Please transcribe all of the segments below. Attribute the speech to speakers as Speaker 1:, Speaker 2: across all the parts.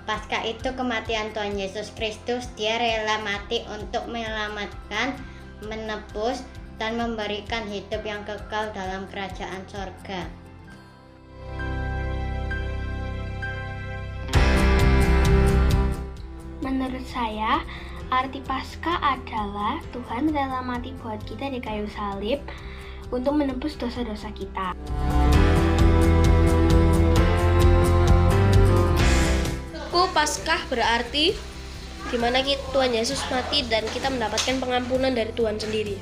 Speaker 1: Paskah itu kematian Tuhan Yesus Kristus. Dia rela mati untuk menyelamatkan, menebus, dan memberikan hidup yang kekal dalam kerajaan sorga.
Speaker 2: Menurut saya, arti Paskah adalah Tuhan rela mati buat kita di kayu salib untuk menebus dosa-dosa kita.
Speaker 3: Paskah berarti di mana Tuhan Yesus mati dan kita mendapatkan pengampunan dari Tuhan sendiri.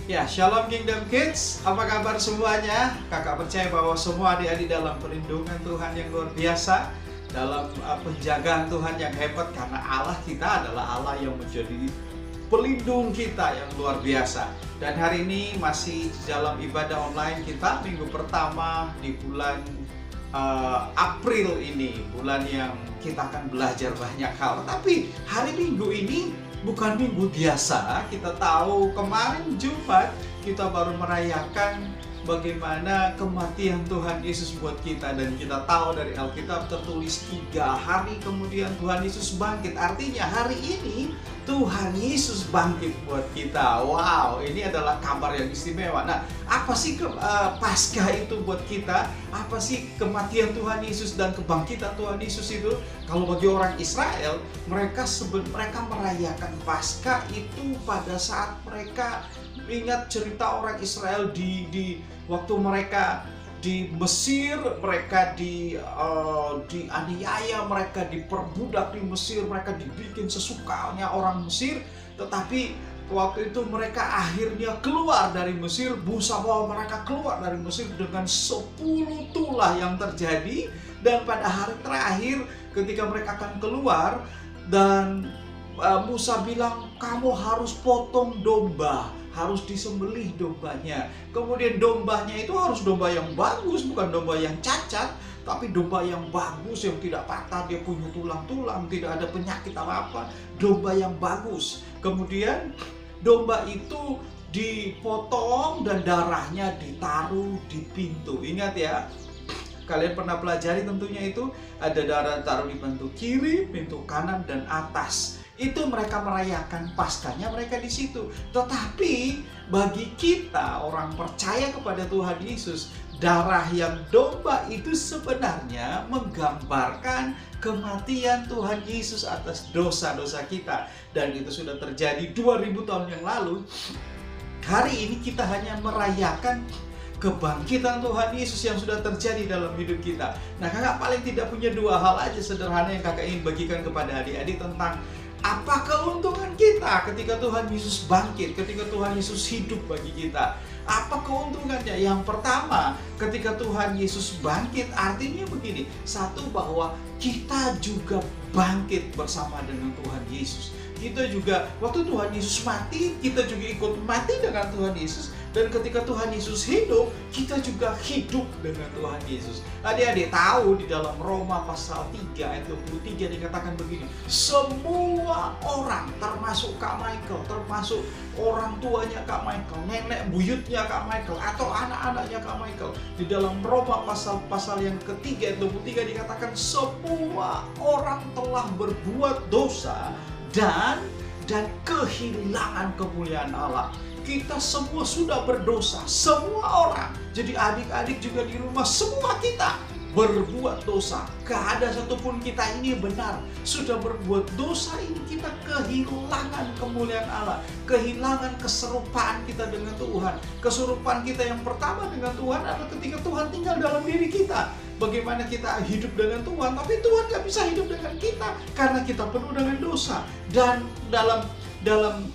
Speaker 4: Ya, Shalom Kingdom Kids, apa kabar semuanya? Kakak percaya bahwa semua adik-adik dalam perlindungan Tuhan yang luar biasa, dalam penjagaan Tuhan yang hebat, karena Allah kita adalah Allah yang menjadi pelindung kita yang luar biasa. Dan hari ini masih dalam ibadah online kita, minggu pertama di bulan April ini, bulan yang kita akan belajar banyak hal. Tapi hari Minggu ini bukan minggu biasa. Kita tahu kemarin Jumat kita baru merayakan bagaimana kematian Tuhan Yesus buat kita. Dan kita tahu dari Alkitab tertulis 3 hari kemudian Tuhan Yesus bangkit. Artinya hari ini Tuhan Yesus bangkit buat kita. Wow, ini adalah kabar yang istimewa. Nah, apa sih Paskah itu buat kita? Apa sih kematian Tuhan Yesus dan kebangkitan Tuhan Yesus itu? Kalau bagi orang Israel, mereka merayakan Paskah itu pada saat mereka ingat cerita orang Israel di waktu mereka di Mesir, mereka dianiaya, mereka diperbudak di Mesir, mereka dibikin sesukanya orang Mesir. Tetapi waktu itu mereka akhirnya keluar dari Mesir. Musa bawa mereka keluar dari Mesir dengan 10 tulah yang terjadi. Dan pada hari terakhir ketika mereka akan keluar, dan Musa bilang, kamu harus potong domba, harus disembelih dombanya. Kemudian dombanya itu harus domba yang bagus, bukan domba yang cacat, tapi domba yang bagus, yang tidak patah, dia punya tulang-tulang, tidak ada penyakit apa-apa, domba yang bagus. Kemudian domba itu dipotong dan darahnya ditaruh di pintu. Ingat ya, kalian pernah pelajari tentunya itu, ada darah taruh di pintu kiri, pintu kanan, dan atas. Itu mereka merayakan Paskahnya mereka di situ. Tetapi bagi kita orang percaya kepada Tuhan Yesus, darah yang domba itu sebenarnya menggambarkan kematian Tuhan Yesus atas dosa-dosa kita. Dan itu sudah terjadi 2000 tahun yang lalu. Hari ini kita hanya merayakan kebangkitan Tuhan Yesus yang sudah terjadi dalam hidup kita. Nah, kakak paling tidak punya 2 hal aja sederhana yang kakak ingin bagikan kepada adik-adik tentang apa keuntungan kita ketika Tuhan Yesus bangkit, ketika Tuhan Yesus hidup bagi kita. Apa keuntungannya? Yang pertama, ketika Tuhan Yesus bangkit artinya begini. Satu, bahwa kita juga bangkit bersama dengan Tuhan Yesus. Kita juga, waktu Tuhan Yesus mati, kita juga ikut mati dengan Tuhan Yesus. Dan ketika Tuhan Yesus hidup, kita juga hidup dengan Tuhan Yesus. Adik-adik tahu di dalam Roma pasal 3 ayat 23 dikatakan begini, semua orang, termasuk Kak Michael, termasuk orang tuanya Kak Michael, nenek buyutnya Kak Michael, atau anak-anaknya Kak Michael, di dalam Roma pasal yang ketiga ayat 23 dikatakan semua orang telah berbuat dosa dan kehilangan kemuliaan Allah. Kita semua sudah berdosa, semua orang. Jadi adik-adik juga di rumah, semua kita berbuat dosa. Gak ada satupun kita ini benar. Sudah berbuat dosa ini, kita kehilangan kemuliaan Allah, kehilangan keserupaan kita dengan Tuhan. Keserupaan kita yang pertama dengan Tuhan adalah ketika Tuhan tinggal dalam diri kita. Bagaimana kita hidup dengan Tuhan, tapi Tuhan gak bisa hidup dengan kita karena kita penuh dengan dosa. Dan dalam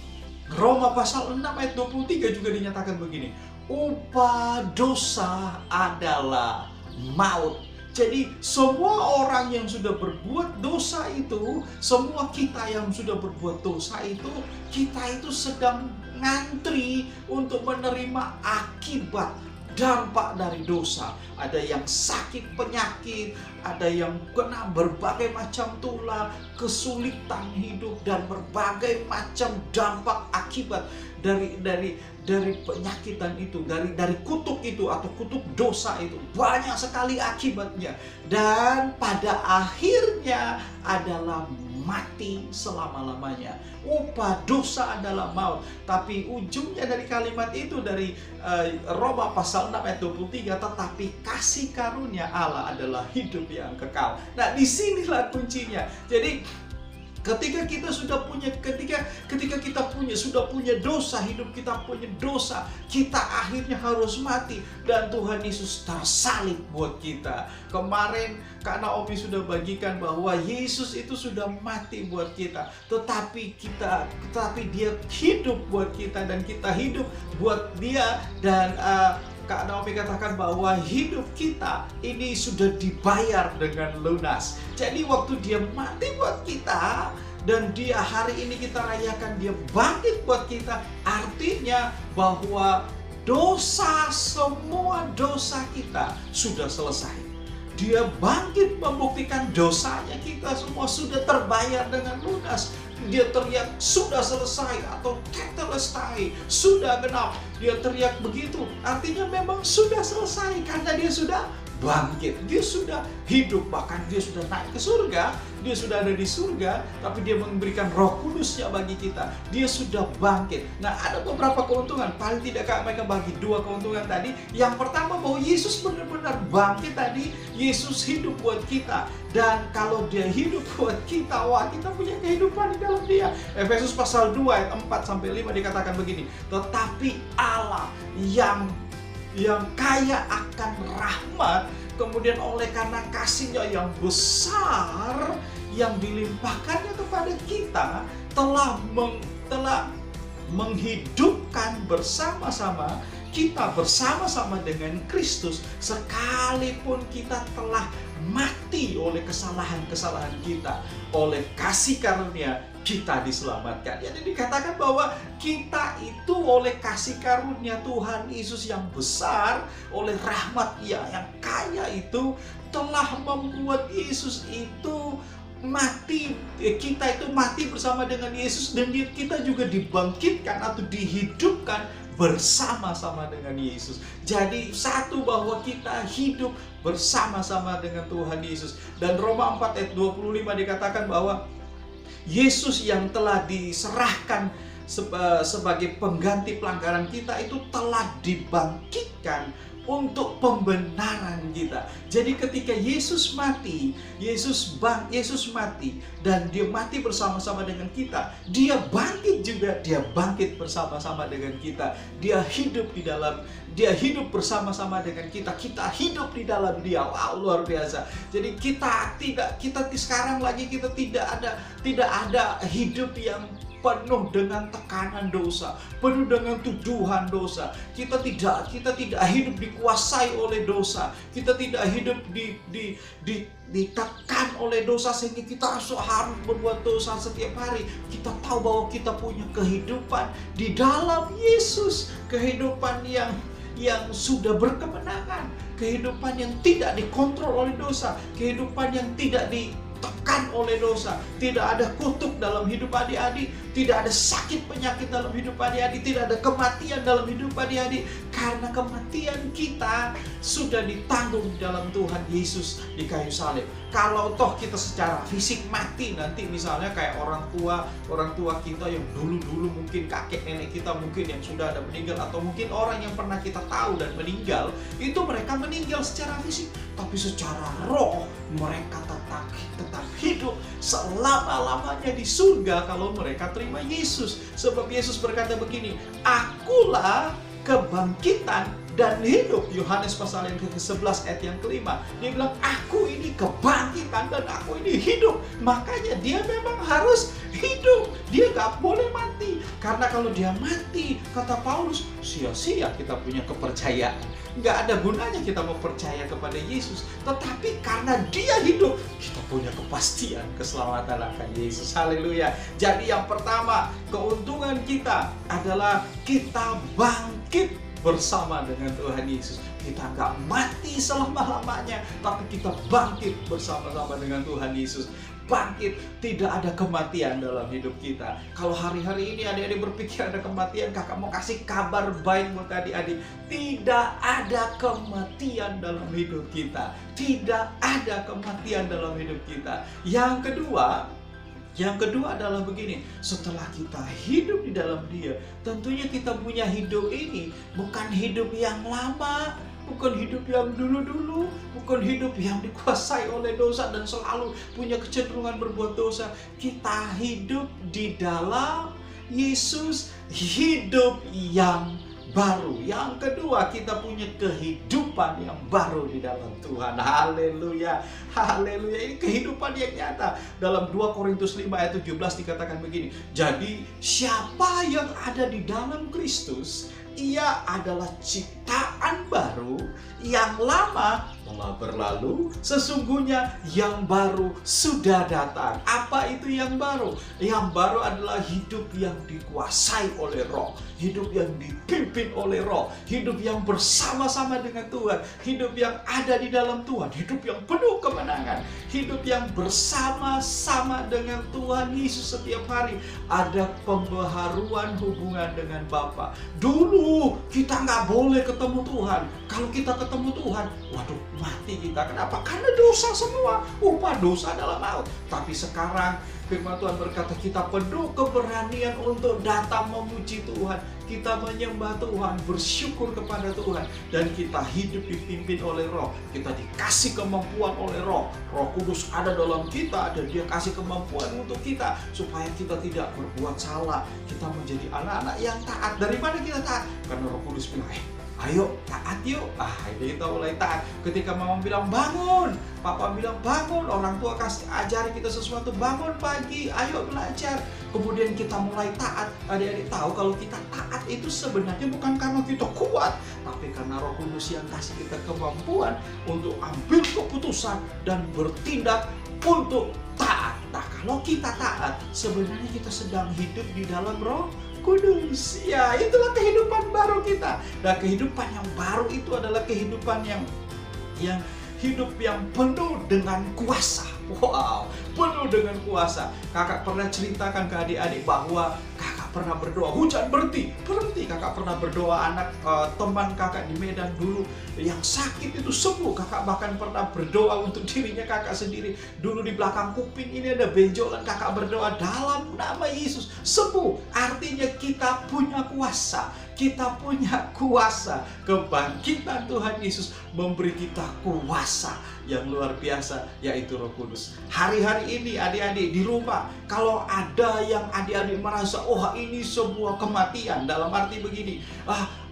Speaker 4: Roma pasal 6 ayat 23 juga dinyatakan begini, upah dosa adalah maut. Jadi semua orang yang sudah berbuat dosa itu, semua kita yang sudah berbuat dosa itu, kita itu sedang ngantri untuk menerima akibat dampak dari dosa. Ada yang sakit penyakit, ada yang kena berbagai macam tulah, kesulitan hidup, dan berbagai macam dampak akibat dari penyakitan itu, dari kutuk itu atau kutuk dosa itu. Banyak sekali akibatnya, dan pada akhirnya adalah mati selama-lamanya. Upah dosa adalah maut. Tapi ujungnya dari kalimat itu dari Roma pasal 6 ayat 23, tetapi kasih karunia Allah adalah hidup yang kekal. Nah, disinilah kuncinya. Jadi ketika kita sudah punya, ketika kita sudah punya dosa, hidup kita punya dosa, kita akhirnya harus mati, dan Tuhan Yesus tersalib buat kita. Kemarin Kak Naomi sudah bagikan bahwa Yesus itu sudah mati buat kita, tetapi Dia hidup buat kita, dan kita hidup buat Dia. Dan Kak Naomi katakan bahwa hidup kita ini sudah dibayar dengan lunas. Jadi waktu Dia mati buat kita, dan Dia hari ini kita rayakan Dia bangkit buat kita, artinya bahwa semua dosa kita sudah selesai. Dia bangkit membuktikan dosanya kita semua sudah terbayar dengan lunas. Dia teriak sudah selesai atau tetelestai, sudah genap. Dia teriak begitu, artinya memang sudah selesai karena Dia sudah bangkit, Dia sudah hidup, bahkan Dia sudah naik ke surga. Dia sudah ada di surga, tapi Dia memberikan Roh Kudus-Nya bagi kita. Dia sudah bangkit. Nah, ada beberapa keuntungan. Paling tidak Kak mereka bagi 2 keuntungan tadi. Yang pertama, bahwa Yesus benar-benar bangkit tadi. Yesus hidup buat kita. Dan kalau Dia hidup buat kita, wah, kita punya kehidupan di dalam Dia. Efesus pasal 2 ayat 4-5 dikatakan begini, tetapi Allah yang kaya akan rahmat, kemudian oleh karena kasih-Nya yang besar yang dilimpahkannya kepada kita, telah menghidupkan bersama-sama kita bersama-sama dengan Kristus, sekalipun kita telah mati oleh kesalahan-kesalahan kita. Oleh kasih karunia kita diselamatkan. Jadi dikatakan bahwa kita itu oleh kasih karunia Tuhan Yesus yang besar, oleh rahmat yang kaya itu, telah membuat Yesus itu mati. Kita itu mati bersama dengan Yesus, dan kita juga dibangkitkan atau dihidupkan bersama-sama dengan Yesus. Jadi satu, bahwa kita hidup bersama-sama dengan Tuhan Yesus. Dan Roma 4 ayat 25 dikatakan bahwa Yesus yang telah diserahkan sebagai pengganti pelanggaran kita itu telah dibangkitkan untuk pembenaran kita. Jadi ketika Yesus mati, Yesus mati, dan Dia mati bersama-sama dengan kita. Dia bangkit juga, Dia bangkit bersama-sama dengan kita. Dia hidup bersama-sama dengan kita. Kita hidup di dalam Dia. Wow, luar biasa. Jadi kita sekarang lagi kita tidak ada hidup yang penuh dengan tekanan dosa, penuh dengan tuduhan dosa. Kita tidak hidup dikuasai oleh dosa. Kita tidak hidup ditekan oleh dosa sehingga kita harus berbuat dosa setiap hari. Kita tahu bahwa kita punya kehidupan di dalam Yesus, kehidupan yang sudah berkemenangan, kehidupan yang tidak dikontrol oleh dosa, kehidupan yang tidak ditekan oleh dosa. Tidak ada kutuk dalam hidup adik-adik, tidak ada sakit penyakit dalam hidup adik-adik, tidak ada kematian dalam hidup adik-adik, karena kematian kita sudah ditanggung dalam Tuhan Yesus di kayu salib. Kalau toh kita secara fisik mati nanti, misalnya kayak orang tua kita yang dulu mungkin kakek nenek kita mungkin yang sudah ada meninggal, atau mungkin orang yang pernah kita tahu dan meninggal, itu mereka meninggal secara fisik, tapi secara roh mereka tetap hidup selama-lamanya di surga kalau mereka terima Yesus. Sebab Yesus berkata begini, akulah kebangkitan dan hidup. Yohanes pasal yang ke-11 ayat yang ke-5. Dia bilang, aku ini kebangkitan dan aku ini hidup. Makanya dia memang harus hidup. Dia gak boleh mati. Karena kalau dia mati, kata Paulus, sia-sia kita punya kepercayaan. Gak ada gunanya kita mau percaya kepada Yesus. Tetapi karena Dia hidup, kita punya kepastian keselamatan akan Yesus. Haleluya. Jadi yang pertama, keuntungan kita adalah kita bangkit bersama dengan Tuhan Yesus. Kita gak mati selama-lamanya, tapi kita bangkit bersama-sama dengan Tuhan Yesus. bangkit. Tidak ada kematian dalam hidup kita. Kalau hari-hari ini adik-adik berpikir ada kematian, kakak mau kasih kabar baik buat adik-adik. Tidak ada kematian dalam hidup kita. Tidak ada kematian dalam hidup kita. Yang kedua adalah begini, setelah kita hidup di dalam Dia, tentunya kita punya hidup ini bukan hidup yang lama, bukan hidup yang dulu-dulu, bukan hidup yang dikuasai oleh dosa dan selalu punya kecenderungan berbuat dosa. Kita hidup di dalam Yesus, hidup yang baru. Yang kedua, kita punya kehidupan yang baru di dalam Tuhan. Haleluya. Haleluya. Ini kehidupan yang nyata. Dalam 2 Korintus 5 ayat 17 dikatakan begini. Jadi, siapa yang ada di dalam Kristus, ia adalah ciptaan baru, yang lama telah berlalu, sesungguhnya yang baru sudah datang. Apa itu yang baru? Yang baru adalah hidup yang dikuasai oleh Roh, hidup yang dipimpin oleh Roh, hidup yang bersama-sama dengan Tuhan, hidup yang ada di dalam Tuhan, hidup yang penuh kemenangan, hidup yang bersama-sama dengan Tuhan Yesus setiap hari. Ada pembaharuan hubungan dengan Bapa. Dulu kita nggak boleh ketemu Tuhan. Kalau kita ketemu Tuhan, waduh, mati kita. Kenapa? Karena dosa semua. Upah dosa adalah maut. Tapi sekarang firman Tuhan berkata kita penuh keberanian untuk datang memuji Tuhan. Kita menyembah Tuhan, bersyukur kepada Tuhan. Dan kita hidup dipimpin oleh Roh. Kita dikasih kemampuan oleh Roh. Roh Kudus ada dalam kita dan Dia kasih kemampuan untuk kita. Supaya kita tidak berbuat salah. Kita menjadi anak-anak yang taat. Dari mana kita taat? Karena Roh Kudus bilang, ayo taat yuk. Kita mulai taat. Ketika mama bilang bangun, papa bilang bangun, orang tua kasih ajari kita sesuatu, bangun pagi, ayo belajar. Kemudian kita mulai taat. Adik-adik tahu kalau kita taat itu sebenarnya bukan karena kita kuat, tapi karena Roh Kudus yang kasih kita kemampuan untuk ambil keputusan dan bertindak untuk taat. Nah, kalau kita taat, sebenarnya kita sedang hidup di dalam Roh Kudus. Ya, itulah kehidupan baru kita. Dan kehidupan yang baru itu adalah kehidupan yang hidup yang penuh dengan kuasa. Wow, penuh dengan kuasa. Kakak pernah ceritakan ke adik-adik bahwa kakak pernah berdoa, hujan berhenti. Kakak pernah berdoa teman kakak di Medan dulu yang sakit itu sembuh. Kakak bahkan pernah berdoa untuk dirinya kakak sendiri. Dulu di belakang kuping ini ada benjolan, kakak berdoa dalam nama Yesus sembuh. Artinya kita punya kuasa. Kita punya kuasa. Kebangkitan Tuhan Yesus memberi kita kuasa yang luar biasa, yaitu Roh Kudus. Hari-hari ini adik-adik di rumah, kalau ada yang adik-adik merasa, ini sebuah kematian, dalam arti begini,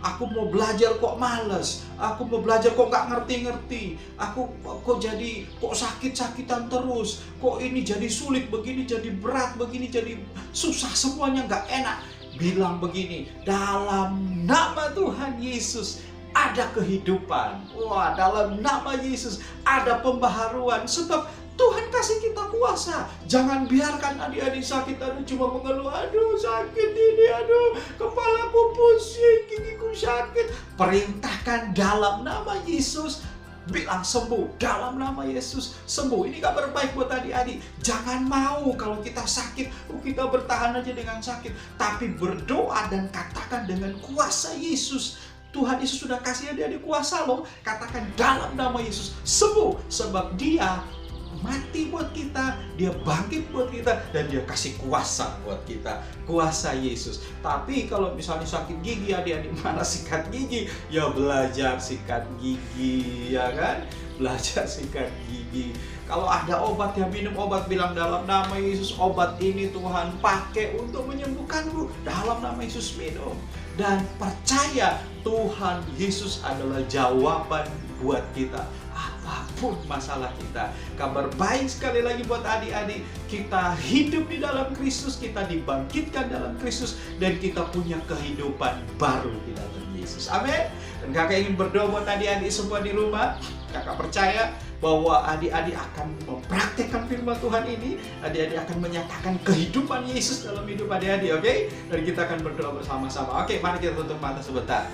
Speaker 4: aku mau belajar kok males, aku mau belajar kok nggak ngerti-ngerti, aku kok sakit-sakitan terus, kok ini jadi sulit, begini jadi berat, begini jadi susah, semuanya nggak enak. Bilang begini, dalam nama Tuhan Yesus ada kehidupan. Wah, dalam nama Yesus ada pembaharuan. Sebab Tuhan kasih kita kuasa. Jangan biarkan adik-adik sakit, cuma mengeluh, aduh sakit ini, aduh kepalaku pusing, gigiku sakit. Perintahkan dalam nama Yesus, bilang sembuh, dalam nama Yesus sembuh. Ini kabar baik buat adik-adik. Jangan mau kalau kita sakit, kita bertahan aja dengan sakit. Tapi berdoa dan katakan dengan kuasa Yesus. Tuhan Yesus sudah kasih adik-adik kuasa loh. Katakan dalam nama Yesus sembuh. Sebab Dia mati buat kita, Dia bangkit buat kita, dan Dia kasih kuasa buat kita. Kuasa Yesus. Tapi kalau misalnya sakit gigi, adik-adik mana sikat gigi? Ya belajar sikat gigi, ya kan? Belajar sikat gigi. Kalau ada obat, ya minum obat, bilang dalam nama Yesus, obat ini Tuhan pakai untuk menyembuhkanmu. Dalam nama Yesus minum. Dan percaya Tuhan Yesus adalah jawaban buat kita. Apapun masalah kita. Kabar baik sekali lagi buat adik-adik. Kita hidup di dalam Kristus, kita dibangkitkan dalam Kristus, dan kita punya kehidupan baru di dalam Yesus. Amin. Dan kakak ingin berdoa buat adik-adik semua di rumah. Kakak percaya bahwa adik-adik akan mempraktekkan firman Tuhan ini. Adik-adik akan menyatakan kehidupan Yesus dalam hidup adik-adik, oke? Dan kita akan berdoa bersama-sama. Oke, mari kita tutup mata sebentar.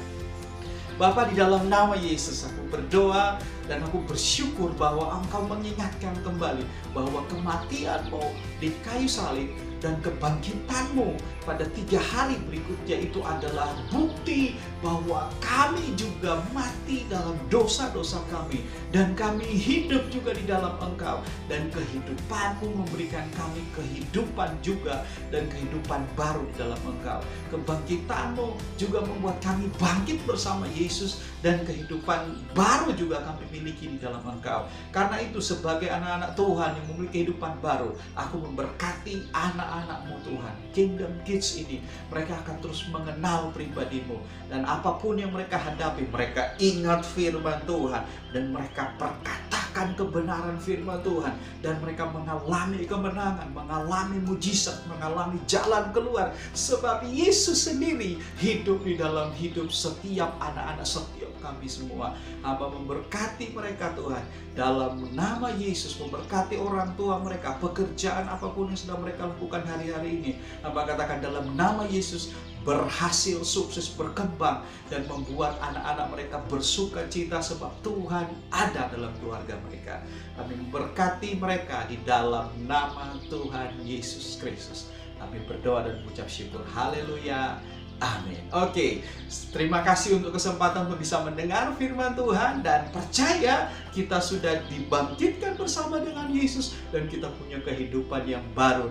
Speaker 4: Bapa, di dalam nama Yesus aku berdoa, Dan aku bersyukur bahwa Engkau mengingatkan kembali bahwa kematianmu di kayu salib dan kebangkitanmu pada 3 hari berikutnya itu adalah bukti bahwa kami juga mati dalam dosa-dosa kami dan kami hidup juga di dalam Engkau, dan kehidupanmu memberikan kami kehidupan juga dan kehidupan baru di dalam Engkau. Kebangkitanmu juga membuat kami bangkit bersama Yesus dan kehidupan baru juga kami miliki di dalam Engkau. Karena itu sebagai anak-anak Tuhan yang memiliki kehidupan baru, aku memberkati anak-anak-Mu Tuhan, Kingdom Kids ini, mereka akan terus mengenal pribadi-Mu, dan apapun yang mereka hadapi, mereka ingat firman Tuhan dan mereka perkatakan kebenaran firman Tuhan, dan mereka mengalami kemenangan, mengalami mujizat, mengalami jalan keluar, sebab Yesus sendiri hidup di dalam hidup setiap anak-anak, setiap kami semua. Hamba memberkati mereka Tuhan, dalam nama Yesus, memberkati orang tua mereka, pekerjaan apapun yang sedang mereka lakukan hari-hari ini. Hamba katakan dalam nama Yesus, berhasil, sukses, berkembang, dan membuat anak-anak mereka bersuka cita sebab Tuhan ada dalam keluarga mereka. Kami memberkati mereka di dalam nama Tuhan Yesus Kristus. Kami berdoa dan mengucap syukur. Haleluya. Amin. Oke, terima kasih untuk kesempatan untuk bisa mendengar firman Tuhan, dan percaya kita sudah dibangkitkan bersama dengan Yesus dan kita punya kehidupan yang baru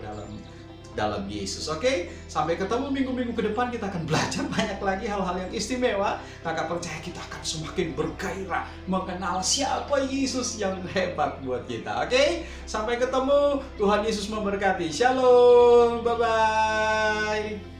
Speaker 4: dalam Yesus. Oke, sampai ketemu minggu-minggu ke depan, kita akan belajar banyak lagi hal-hal yang istimewa. Kakak percaya kita akan semakin bergairah mengenal siapa Yesus yang hebat buat kita. Oke, sampai ketemu. Tuhan Yesus memberkati. Shalom. Bye-bye.